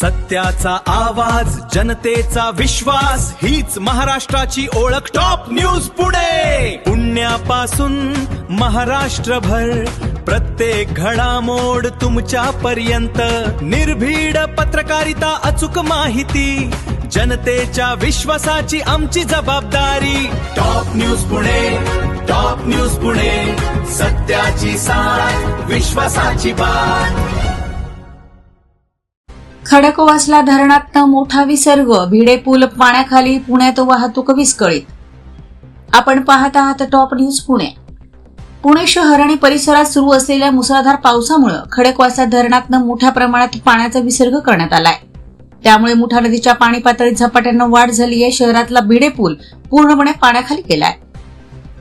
सत्याचा आवाज, जनतेचा विश्वास, हीच महाराष्ट्राची ओळख टॉप न्यूज पुणे. पुण्यापासून महाराष्ट्रभर प्रत्येक घडामोड तुमच्या पर्यंत. निर्भीड पत्रकारिता, अचूक माहिती, जनतेच्या विश्वासाची आमची जबाबदारी. Top news Pune, top news Pune, सत्याची साथ, विश्वासाची बात. खडकवासला धरणातनं मोठा विसर्ग, भिडे पूल पाण्याखाली, पुण्यात वाहतूक विस्कळीत. आपण पाहत आहात टॉप न्यूज पुणे. पुणे शहर आणि परिसरात सुरू असलेल्या मुसळधार पावसामुळे खडकवासला धरणातनं मोठ्या प्रमाणात पाण्याचा विसर्ग करण्यात आलाय. त्यामुळे मुठा नदीच्या पाणी पातळीत झपाट्यानं वाढ झाली आहे. शहरातला भिडे पूल पूर्णपणे पाण्याखाली गेलाय.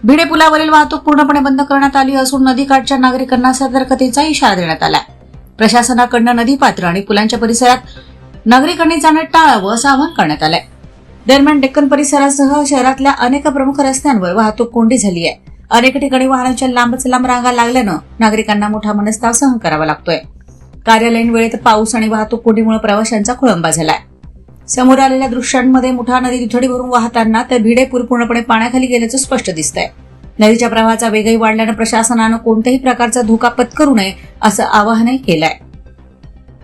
भिडे पुलावरील वाहतूक पूर्णपणे बंद करण्यात आली असून नदीकाठच्या नागरिकांना सतर्कतेचा इशारा देण्यात आलाय. प्रशासनाकडून नदीपात्र आणि पुलांच्या परिसरात नागरिकांनी जाणं टाळावं असं आवाहन करण्यात आलंय. दरम्यान डेक्कन परिसरासह शहरातल्या अनेक प्रमुख रस्त्यांवर वाहतूक कोंडी झाली आहे. अनेक ठिकाणी वाहनांच्या लांबच लांब रांगा लागल्यानं नागरिकांना मोठा मनस्ताप सहन करावा लागतोय. कार्यालयीन वेळेत पाऊस आणि वाहतूक कोंडीमुळे प्रवाशांचा खोळंबा झालाय. समोर आलेल्या दृश्यांमध्ये मुठा नदी दुथडी भरून वाहताना तर भिडे पूल पूर्णपणे पाण्याखाली गेल्याचं स्पष्ट दिसतंय. नदीच्या प्रवाहाचा वेगही वाढल्यानं प्रशासनानं कोणत्याही प्रकारचा धोका पत्करू नये असं आवाहनही केलंय.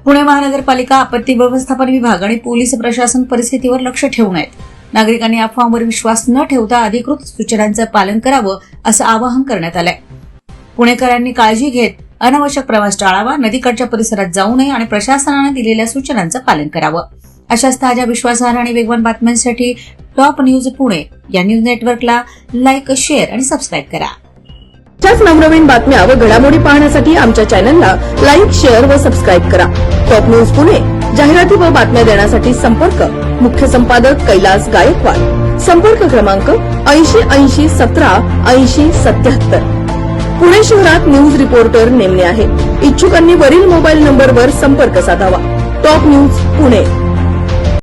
पुणे महानगरपालिका, आपत्ती व्यवस्थापन विभाग आणि पोलीस प्रशासन परिस्थितीवर लक्ष ठेवून आहेत. नागरिकांनी अफवांवर विश्वास न ठेवता अधिकृत सूचनांचं पालन करावं असं आवाहन करण्यात आलंय. पुणेकरांनी काळजी घेत अनावश्यक प्रवास टाळावा, नदीकाठच्या परिसरात जाऊ नये आणि प्रशासनानं दिलेल्या सूचनांचं पालन करावं. अशाच ताज्या, विश्वासार्ह आणि वेगवान बातम्यांसाठी टॉप न्यूज पुणे या न्यूज नेटवर्कला लाईक, शेअर आणि सबस्क्राईब करा. अशाच नवनवीन बातम्या व घडामोडी पाहण्यासाठी आमच्या चॅनलला लाईक, शेअर व सबस्क्राईब करा. टॉप न्यूज पुणे जाहिराती व बातम्या देण्यासाठी संपर्क मुख्य संपादक कैलास गायकवाड. संपर्क क्रमांक 8080 17 80 77. पुणे शहरात न्यूज रिपोर्टर नेमणे आहे. इच्छुकांनी वरील मोबाईल नंबरवर संपर्क साधावा. Top news Pune.